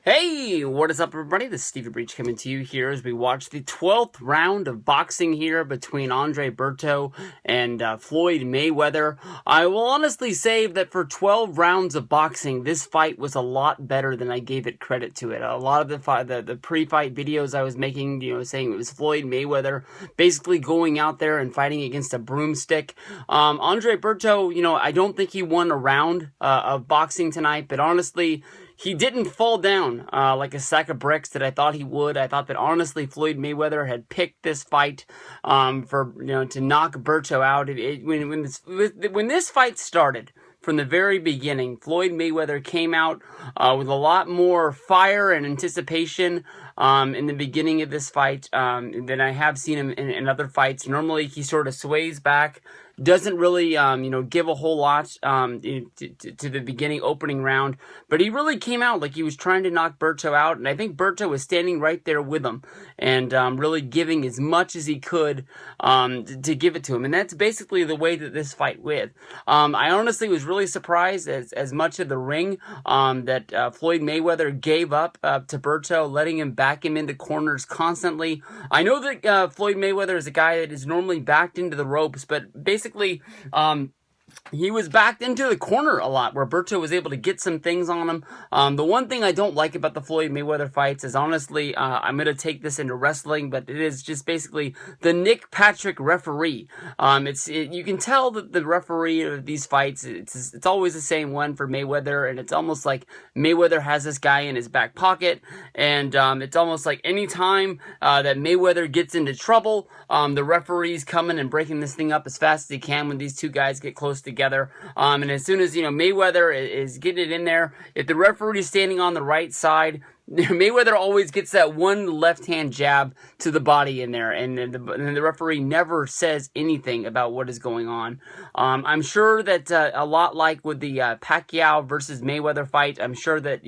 Hey, what is up, everybody? This is Stevie Breach coming to you here as we watch the 12th round of boxing here between Berto and Floyd Mayweather. I will honestly say that for 12 rounds of boxing, this fight was a lot better than I gave it credit to it. A lot of the pre-fight videos I was making, saying it was Floyd Mayweather basically going out there and fighting against a broomstick. Berto, I don't think he won a round of boxing tonight, but honestly, he didn't fall down like a sack of bricks that I thought he would. I thought that honestly Floyd Mayweather had picked this fight to knock Berto out. When this fight started, from the very beginning, Floyd Mayweather came out with a lot more fire and anticipation in the beginning of this fight than I have seen him in other fights. Normally, he sort of sways back, doesn't really, give a whole lot to the beginning opening round, but he really came out like he was trying to knock Berto out, and I think Berto was standing right there with him and really giving as much as he could to give it to him, and that's basically the way that this fight went. I honestly was really surprised as much of the ring that Floyd Mayweather gave up to Berto, letting him back him into corners constantly. I know that Floyd Mayweather is a guy that is normally backed into the ropes, but basically, he was backed into the corner a lot where Berto was able to get some things on him. The one thing I don't like about the Floyd Mayweather fights is honestly, I'm going to take this into wrestling, but it is just basically the Nick Patrick referee. You can tell that the referee of these fights, it's always the same one for Mayweather, and it's almost like Mayweather has this guy in his back pocket, and it's almost like any time that Mayweather gets into trouble, the referee's coming and breaking this thing up as fast as he can when these two guys get close together. And as soon as, Mayweather is getting it in there, if the referee is standing on the right side, Mayweather always gets that one left-hand jab to the body in there, and the referee never says anything about what is going on. I'm sure that a lot like with the Pacquiao versus Mayweather fight, I'm sure that,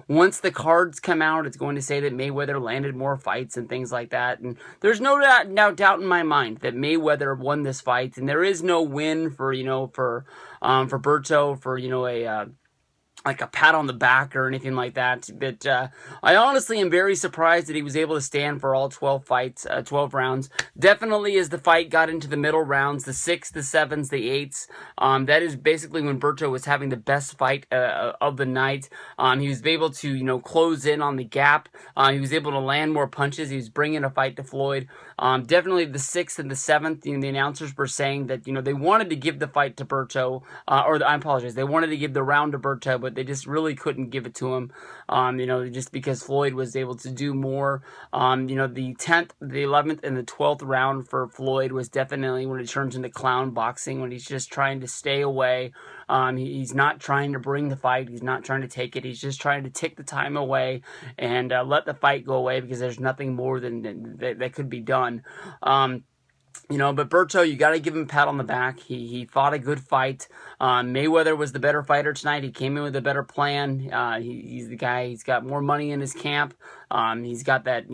once the cards come out, it's going to say that Mayweather landed more fights and things like that. And there's no doubt in my mind that Mayweather won this fight, and there is no win for Berto, for, like a pat on the back or anything like that. But I honestly am very surprised that he was able to stand for all 12 rounds. Definitely as the fight got into the middle rounds, the 6th, the 7th, the 8th, that is basically when Berto was having the best fight of the night. He was able to, close in on the gap. He was able to land more punches. He was bringing a fight to Floyd. Definitely the 6th and the 7th, the announcers were saying that, they wanted to give the fight to Berto, I apologize, they wanted to give the round to Berto, but they just really couldn't give it to him, just because Floyd was able to do more. The 10th, the 11th, and the 12th round for Floyd was definitely when it turns into clown boxing, when he's just trying to stay away. He's not trying to bring the fight. He's not trying to take it. He's just trying to take the time away and let the fight go away because there's nothing more than that could be done. But Berto, you got to give him a pat on the back. He fought a good fight. Mayweather was the better fighter tonight. He came in with a better plan. He's the guy. He's got more money in his camp. He's got that,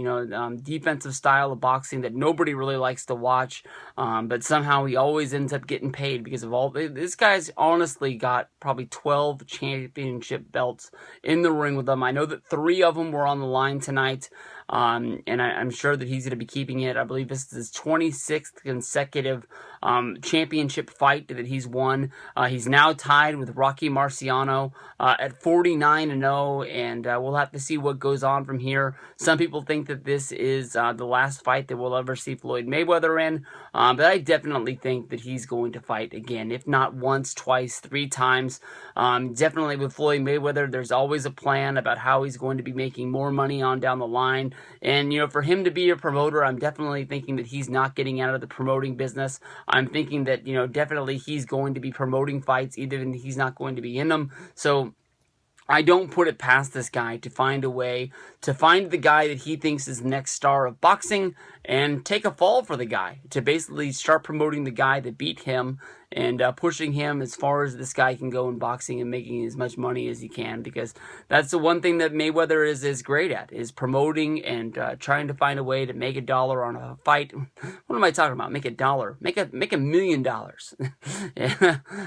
defensive style of boxing that nobody really likes to watch. But somehow he always ends up getting paid because of all this guy's honestly got probably 12 championship belts in the ring with them. I know that 3 of them were on the line tonight. And I'm sure that he's going to be keeping it. I believe this is his 26th consecutive championship fight that he's won. He's now tied with Rocky Marciano at 49-0, and we'll have to see what goes on from here. Some people think that this is the last fight that we'll ever see Floyd Mayweather in, but I definitely think that he's going to fight again, if not once, twice, 3 times. Definitely with Floyd Mayweather, there's always a plan about how he's going to be making more money on down the line. And, for him to be a promoter, I'm definitely thinking that he's not getting out of the promoting business. I'm thinking that, definitely he's going to be promoting fights, even if he's not going to be in them. So I don't put it past this guy to find a way to find the guy that he thinks is the next star of boxing and take a fall for the guy, to basically start promoting the guy that beat him and pushing him as far as this guy can go in boxing and making as much money as he can, because that's the one thing that Mayweather is great at, is promoting and trying to find a way to make $1 on a fight. What am I talking about? Make $1. Make $1 million.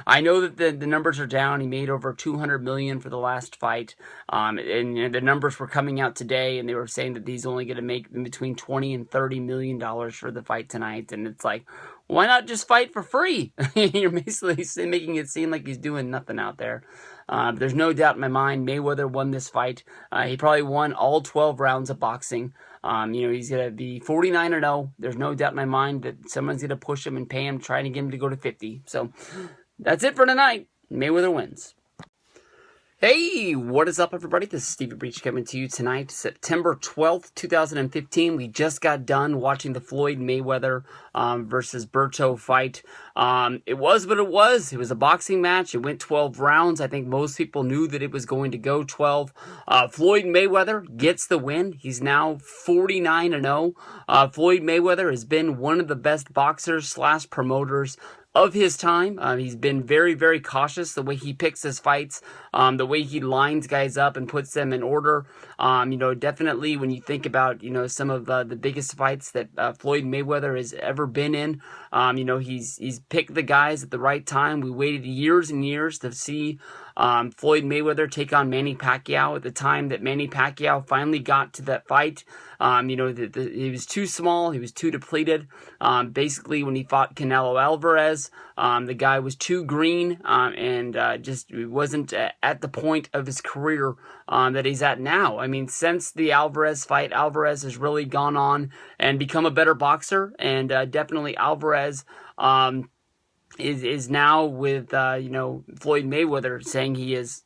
I know that the numbers are down. He made over $200 million for the last fight, and the numbers were coming out today, and they were saying that he's only going to make between $20 and $30 million for the fight tonight. And it's like, why not just fight for free? You're basically making it seem like he's doing nothing out there. But there's no doubt in my mind Mayweather won this fight. He probably won all 12 rounds of boxing. He's going to be 49-0. There's no doubt in my mind that someone's going to push him and pay him, trying to get him to go to 50. So that's it for tonight. Mayweather wins. Hey, what is up, everybody? This is Stevie Breach coming to you tonight, September 12th, 2015. We just got done watching the Floyd Mayweather versus Berto fight. It was what it was. It was a boxing match. It went 12 rounds. I think most people knew that it was going to go 12. Floyd Mayweather gets the win. He's now 49-0. Floyd Mayweather has been one of the best boxers / promoters of his time. He's been very, very cautious the way he picks his fights, the way he lines guys up and puts them in order. Definitely when you think about, some of the biggest fights that Floyd Mayweather has ever been in, he's picked the guys at the right time. We waited years and years to see Floyd Mayweather take on Manny Pacquiao at the time that Manny Pacquiao finally got to that fight. He was too small. He was too depleted. Basically, when he fought Canelo Alvarez, the guy was too green and just wasn't at the point of his career that he's at now. I mean, since the Alvarez fight, Alvarez has really gone on and become a better boxer, and definitely Alvarez is now with, Floyd Mayweather saying he is,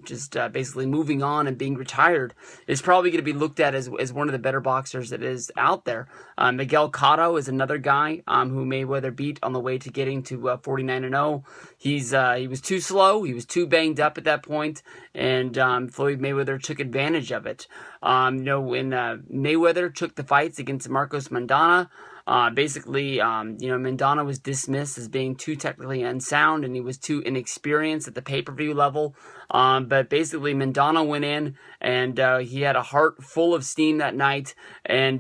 just basically moving on and being retired, is probably going to be looked at as one of the better boxers that is out there. Miguel Cotto is another guy who Mayweather beat on the way to getting to 49-0. He was too slow. He was too banged up at that point, and Floyd Mayweather took advantage of it. When Mayweather took the fights against Marcos Maidana, Maidana was dismissed as being too technically unsound, and he was too inexperienced at the pay-per-view level. But basically, Maidana went in, and he had a heart full of steam that night, and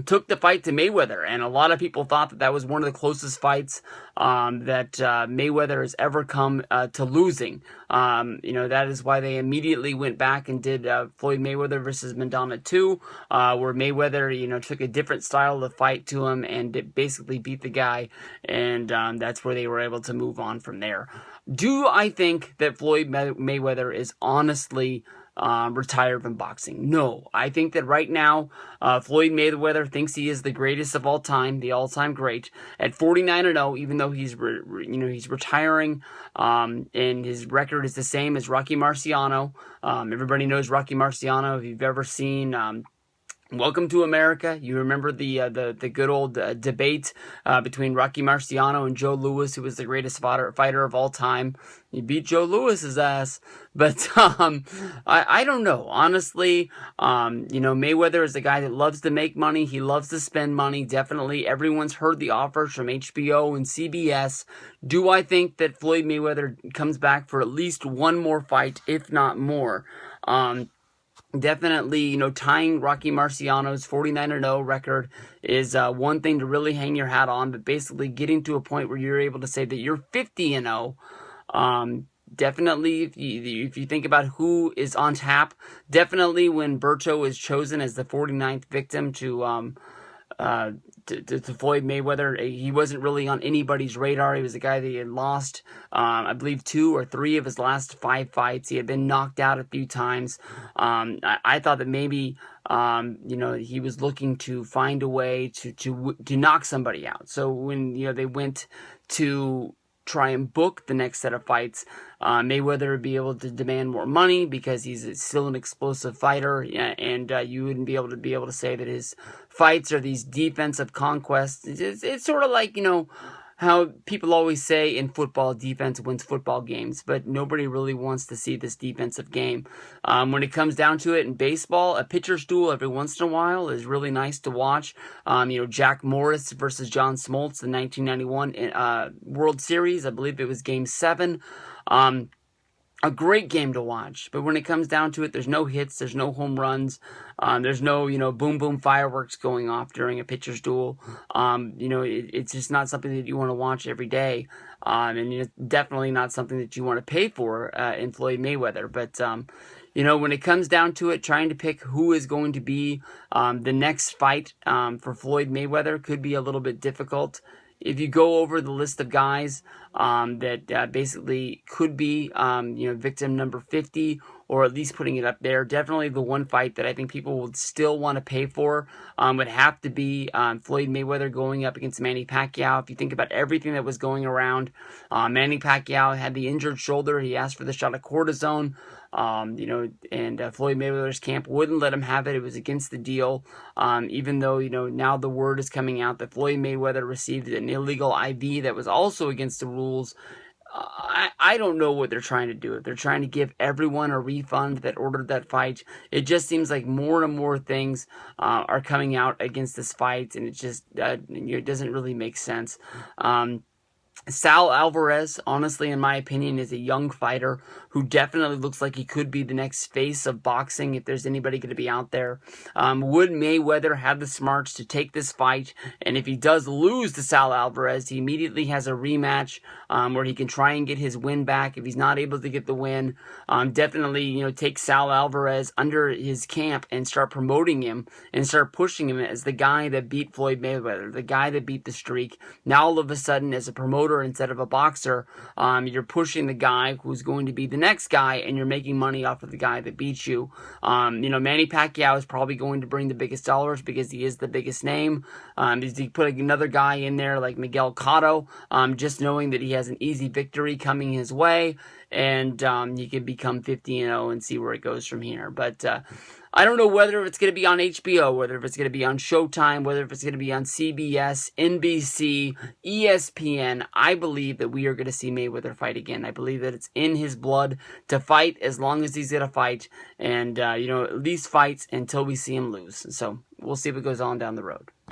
took the fight to Mayweather, and a lot of people thought that was one of the closest fights that Mayweather has ever come to losing. That is why they immediately went back and did Floyd Mayweather versus Maidana 2, where Mayweather, took a different style of fight to him and basically beat the guy, and that's where they were able to move on from there. Do I think that Floyd Mayweather is honestly retired from boxing? No. I think that right now, Floyd Mayweather thinks he is the greatest of all time, the all-time great, at 49-0, even though he's retiring, and his record is the same as Rocky Marciano. Everybody knows Rocky Marciano. If you've ever seen Welcome to America, you remember the good old debate between Rocky Marciano and Joe Louis, who was the greatest fighter of all time. He beat Joe Louis's ass, but I don't know. Honestly, Mayweather is a guy that loves to make money. He loves to spend money. Definitely, everyone's heard the offers from HBO and CBS. Do I think that Floyd Mayweather comes back for at least one more fight, if not more? Definitely, tying Rocky Marciano's 49-0 record is one thing to really hang your hat on, but basically getting to a point where you're able to say that you're 50-0, definitely, if you think about who is on tap, definitely when Berto is chosen as the 49th victim to Floyd Mayweather, he wasn't really on anybody's radar. He was a guy that he had lost, I believe, 2 or 3 of his last 5 fights. He had been knocked out a few times. I thought that maybe, he was looking to find a way to knock somebody out. So when, they went to try and book the next set of fights, Mayweather would be able to demand more money because he's still an explosive fighter, and you wouldn't be able to say that his fights are these defensive conquests. It's sort of like, how people always say in football, defense wins football games, but nobody really wants to see this defensive game. When it comes down to it in baseball, a pitcher's duel every once in a while is really nice to watch. Jack Morris versus John Smoltz, the 1991 World Series. I believe it was Game 7. A great game to watch, but when it comes down to it, there's no hits, there's no home runs, there's no, boom boom fireworks going off during a pitcher's duel. It's just not something that you want to watch every day, and it's definitely not something that you want to pay for in Floyd Mayweather. But when it comes down to it, trying to pick who is going to be the next fight for Floyd Mayweather could be a little bit difficult. If you go over the list of guys that basically could be, victim number 50, or at least putting it up there, definitely the one fight that I think people would still want to pay for would have to be Floyd Mayweather going up against Manny Pacquiao. If you think about everything that was going around, Manny Pacquiao had the injured shoulder. He asked for the shot of cortisone. And Floyd Mayweather's camp wouldn't let him have it. It was against the deal. Even though, now the word is coming out that Floyd Mayweather received an illegal IV that was also against the rules. I don't know what they're trying to do. If they're trying to give everyone a refund that ordered that fight, it just seems like more and more things are coming out against this fight, and it just it doesn't really make sense. Sal Alvarez, honestly, in my opinion, is a young fighter who definitely looks like he could be the next face of boxing if there's anybody going to be out there. Would Mayweather have the smarts to take this fight? And if he does lose to Sal Alvarez, he immediately has a rematch where he can try and get his win back. If he's not able to get the win, definitely, take Sal Alvarez under his camp and start promoting him and start pushing him as the guy that beat Floyd Mayweather, the guy that beat the streak. Now, all of a sudden, as a promoter instead of a boxer, you're pushing the guy who's going to be the next guy, and you're making money off of the guy that beats you. Manny Pacquiao is probably going to bring the biggest dollars because he is the biggest name. Is he put another guy in there like Miguel Cotto, just knowing that he has an easy victory coming his way, and he can become 50-0 and see where it goes from here. But I don't know whether it's going to be on HBO, whether it's going to be on Showtime, whether it's going to be on CBS, NBC, ESPN. I believe that we are going to see Mayweather fight again. I believe that it's in his blood to fight as long as he's going to fight, and at least fights until we see him lose. So we'll see what goes on down the road.